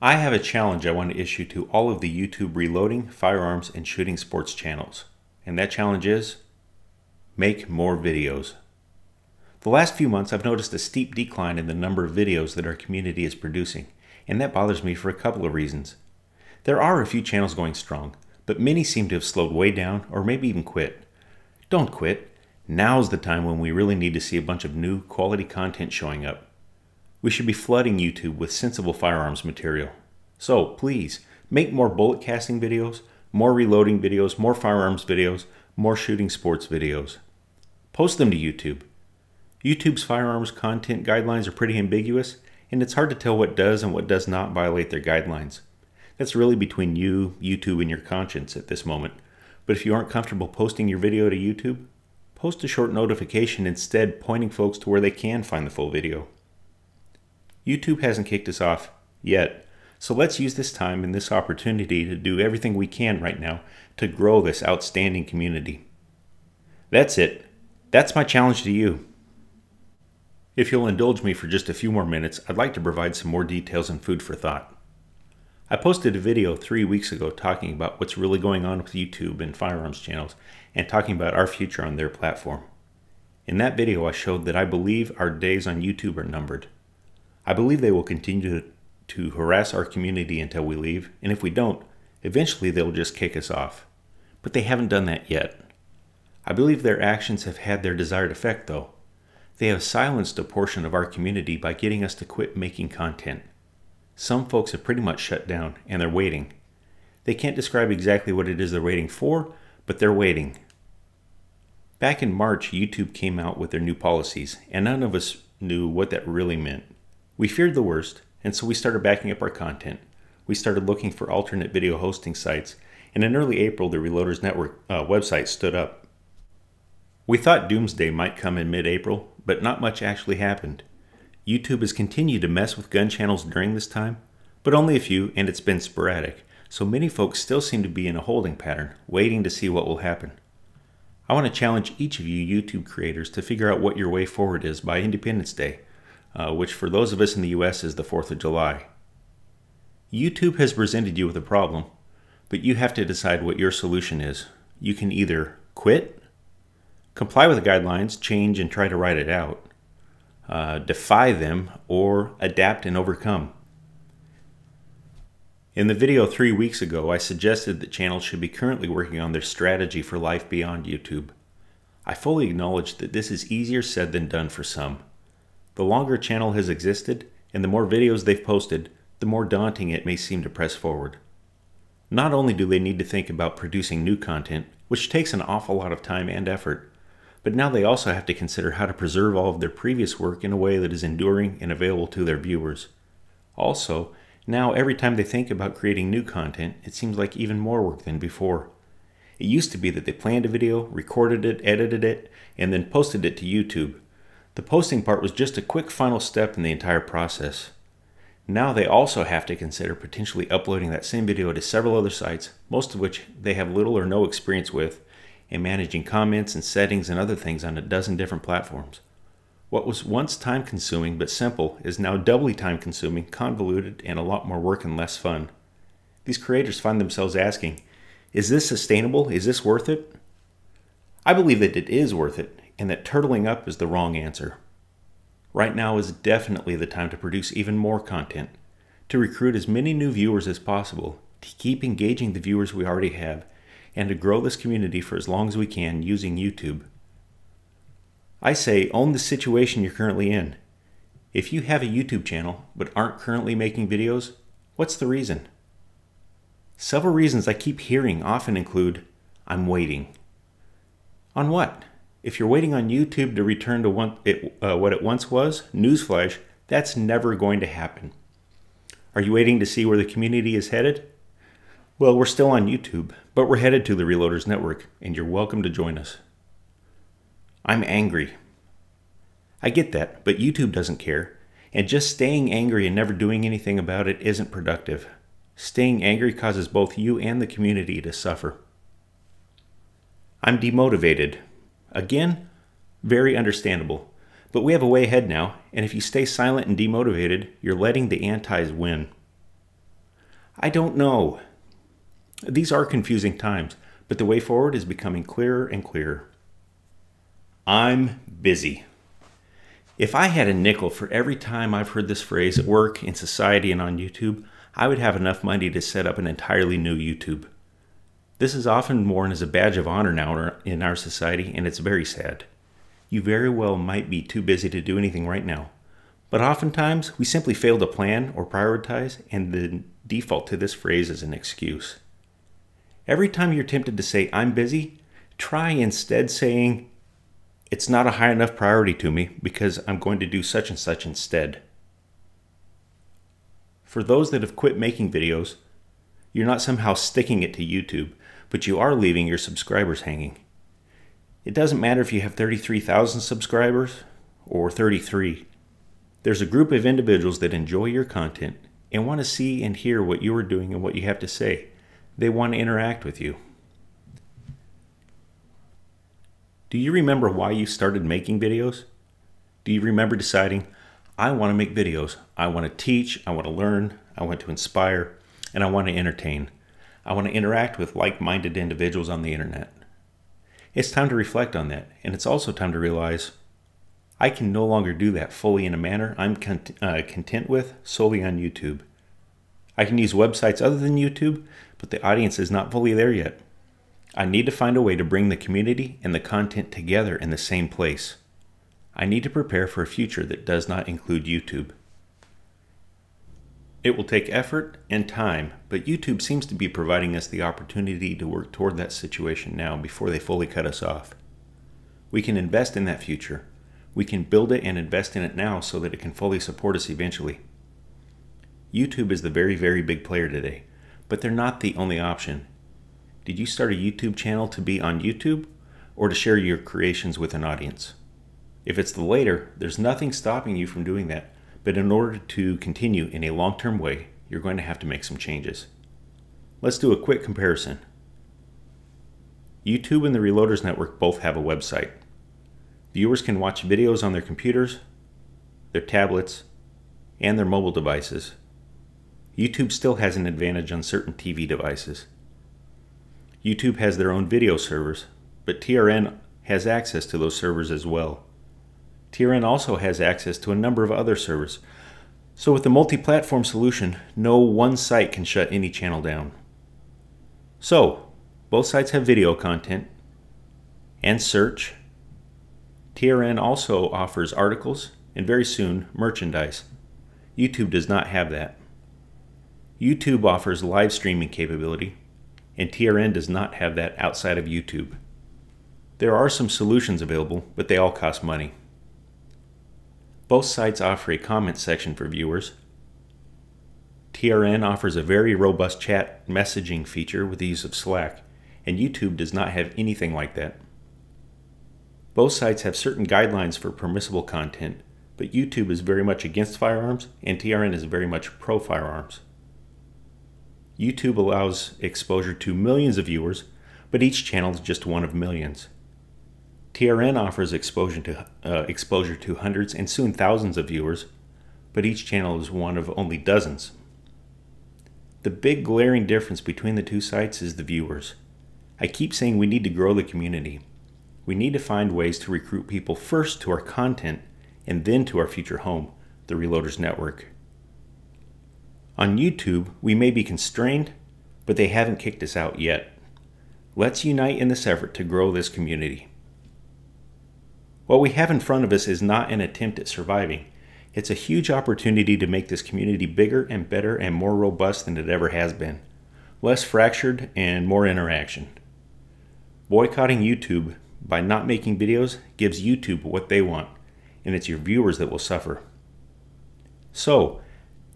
I have a challenge I want to issue to all of the YouTube reloading, firearms, and shooting sports channels. And that challenge is, make more videos. The last few months I've noticed a steep decline in the number of videos that our community is producing, and that bothers me for a couple of reasons. There are a few channels going strong, but many seem to have slowed way down or maybe even quit. Don't quit. Now's the time when we really need to see a bunch of new quality content showing up. We should be flooding YouTube with sensible firearms material. So please, make more bullet casting videos, more reloading videos, more firearms videos, more shooting sports videos. Post them to YouTube. YouTube's firearms content guidelines are pretty ambiguous, and it's hard to tell what does and what does not violate their guidelines. That's really between you, YouTube, and your conscience at this moment. But if you aren't comfortable posting your video to YouTube, post a short notification instead pointing folks to where they can find the full video. YouTube hasn't kicked us off yet, so let's use this time and this opportunity to do everything we can right now to grow this outstanding community. That's it. That's my challenge to you. If you'll indulge me for just a few more minutes, I'd like to provide some more details and food for thought. I posted a video 3 weeks ago talking about what's really going on with YouTube and firearms channels and talking about our future on their platform. In that video, I showed that I believe our days on YouTube are numbered. I believe they will continue to harass our community until we leave, and if we don't, eventually they'll just kick us off. But they haven't done that yet. I believe their actions have had their desired effect, though. They have silenced a portion of our community by getting us to quit making content. Some folks have pretty much shut down, and they're waiting. They can't describe exactly what it is they're waiting for, but they're waiting. Back in March, YouTube came out with their new policies, and none of us knew what that really meant. We feared the worst, and so we started backing up our content. We started looking for alternate video hosting sites, and in early April, the Reloaders Network website stood up. We thought doomsday might come in mid-April, but not much actually happened. YouTube has continued to mess with gun channels during this time, but only a few, and it's been sporadic, so many folks still seem to be in a holding pattern, waiting to see what will happen. I want to challenge each of you YouTube creators to figure out what your way forward is by Independence Day, which for those of us in the US is the 4th of July. YouTube has presented you with a problem, but you have to decide what your solution is. You can either quit, comply with the guidelines, change and try to write it out, defy them, or adapt and overcome. In the video 3 weeks ago, I suggested that channels should be currently working on their strategy for life beyond YouTube. I fully acknowledge that this is easier said than done for some. The longer a channel has existed, and the more videos they've posted, the more daunting it may seem to press forward. Not only do they need to think about producing new content, which takes an awful lot of time and effort, but now they also have to consider how to preserve all of their previous work in a way that is enduring and available to their viewers. Also, now every time they think about creating new content, it seems like even more work than before. It used to be that they planned a video, recorded it, edited it, and then posted it to YouTube. The posting part was just a quick final step in the entire process. Now they also have to consider potentially uploading that same video to several other sites, most of which they have little or no experience with, and managing comments and settings and other things on a dozen different platforms. What was once time-consuming but simple is now doubly time-consuming, convoluted, and a lot more work and less fun. These creators find themselves asking, is this sustainable? Is this worth it? I believe that it is worth it, and that turtling up is the wrong answer. Right now is definitely the time to produce even more content, to recruit as many new viewers as possible, to keep engaging the viewers we already have, and to grow this community for as long as we can using YouTube. I say own the situation you're currently in. If you have a YouTube channel but aren't currently making videos, what's the reason? Several reasons I keep hearing often include, I'm waiting. On what? If you're waiting on YouTube to return to what it once was, newsflash, that's never going to happen. Are you waiting to see where the community is headed? Well, we're still on YouTube, but we're headed to the Reloaders Network, and you're welcome to join us. I'm angry. I get that, but YouTube doesn't care, and just staying angry and never doing anything about it isn't productive. Staying angry causes both you and the community to suffer. I'm demotivated. Again, very understandable, but we have a way ahead now, and if you stay silent and demotivated, you're letting the antis win. I don't know. These are confusing times, but the way forward is becoming clearer and clearer. I'm busy. If I had a nickel for every time I've heard this phrase at work, in society, and on YouTube, I would have enough money to set up an entirely new YouTube. This is often worn as a badge of honor now in our society, and it's very sad. You very well might be too busy to do anything right now, but oftentimes we simply fail to plan or prioritize, and the default to this phrase is an excuse. Every time you're tempted to say, I'm busy, try instead saying, it's not a high enough priority to me because I'm going to do such and such instead. For those that have quit making videos, you're not somehow sticking it to YouTube, but you are leaving your subscribers hanging. It doesn't matter if you have 33,000 subscribers or 33. There's a group of individuals that enjoy your content and want to see and hear what you are doing and what you have to say. They want to interact with you. Do you remember why you started making videos? Do you remember deciding, I want to make videos. I want to teach, I want to learn, I want to inspire, and I want to entertain. I want to interact with like-minded individuals on the internet. It's time to reflect on that, and it's also time to realize I can no longer do that fully in a manner I'm content with solely on YouTube. I can use websites other than YouTube, but the audience is not fully there yet. I need to find a way to bring the community and the content together in the same place. I need to prepare for a future that does not include YouTube. It will take effort and time, but YouTube seems to be providing us the opportunity to work toward that situation now before they fully cut us off. We can invest in that future. We can build it and invest in it now so that it can fully support us eventually. YouTube is the very, very big player today, but they're not the only option. Did you start a YouTube channel to be on YouTube or to share your creations with an audience? If it's the later, there's nothing stopping you from doing that, but in order to continue in a long-term way, you're going to have to make some changes. Let's do a quick comparison. YouTube and the Reloaders Network both have a website. Viewers can watch videos on their computers, their tablets, and their mobile devices. YouTube still has an advantage on certain TV devices. YouTube has their own video servers, but TRN has access to those servers as well. TRN also has access to a number of other servers. So with the multi-platform solution, no one site can shut any channel down. So, both sites have video content and search. TRN also offers articles and very soon merchandise. YouTube does not have that. YouTube offers live streaming capability, and TRN does not have that outside of YouTube. There are some solutions available, but they all cost money. Both sites offer a comment section for viewers. TRN offers a very robust chat messaging feature with the use of Slack, and YouTube does not have anything like that. Both sites have certain guidelines for permissible content, but YouTube is very much against firearms, and TRN is very much pro-firearms. YouTube allows exposure to millions of viewers, but each channel is just one of millions. TRN offers exposure to hundreds and soon thousands of viewers, but each channel is one of only dozens. The big glaring difference between the two sites is the viewers. I keep saying we need to grow the community. We need to find ways to recruit people first to our content and then to our future home, the Reloaders Network. On YouTube, we may be constrained, but they haven't kicked us out yet. Let's unite in this effort to grow this community. What we have in front of us is not an attempt at surviving. It's a huge opportunity to make this community bigger and better and more robust than it ever has been. Less fractured and more interaction. Boycotting YouTube by not making videos gives YouTube what they want, and it's your viewers that will suffer. So,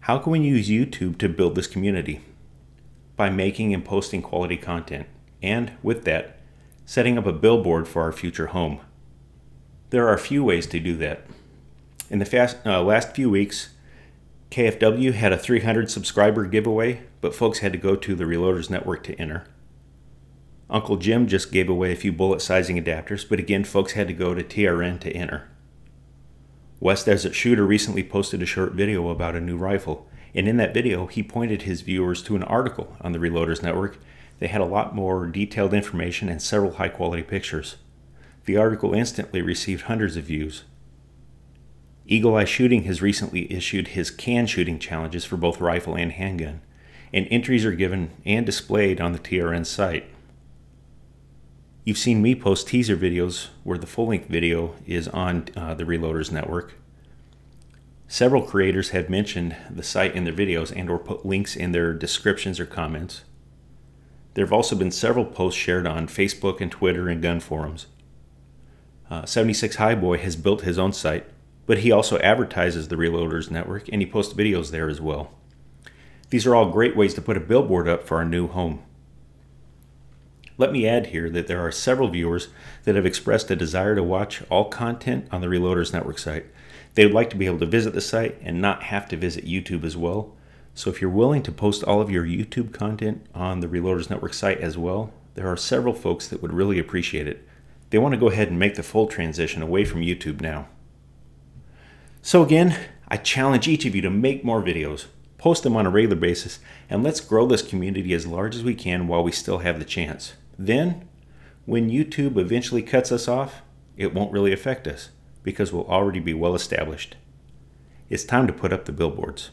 how can we use YouTube to build this community? By making and posting quality content, and with that, setting up a billboard for our future home. There are a few ways to do that. In the last few weeks, KFW had a 300 subscriber giveaway, but folks had to go to the Reloaders Network to enter. Uncle Jim just gave away a few bullet sizing adapters, but again, folks had to go to TRN to enter. West Desert Shooter recently posted a short video about a new rifle, And in that video, he pointed his viewers to an article on the Reloaders Network. They had a lot more detailed information and several high-quality pictures. The article instantly received hundreds of views. Eagle Eye Shooting has recently issued his can shooting challenges for both rifle and handgun, and entries are given and displayed on the TRN site. You've seen me post teaser videos where the full-length video is on the Reloaders Network. Several creators have mentioned the site in their videos and or put links in their descriptions or comments. There have also been several posts shared on Facebook and Twitter and gun forums. 76 Highboy has built his own site, but he also advertises the Reloaders Network and he posts videos there as well. These are all great ways to put a billboard up for our new home. Let me add here that there are several viewers that have expressed a desire to watch all content on the Reloaders Network site. They would like to be able to visit the site and not have to visit YouTube as well. So if you're willing to post all of your YouTube content on the Reloaders Network site as well, there are several folks that would really appreciate it. They want to go ahead and make the full transition away from YouTube now. So again, I challenge each of you to make more videos, post them on a regular basis, and let's grow this community as large as we can while we still have the chance. Then, when YouTube eventually cuts us off, it won't really affect us because we'll already be well established. It's time to put up the billboards.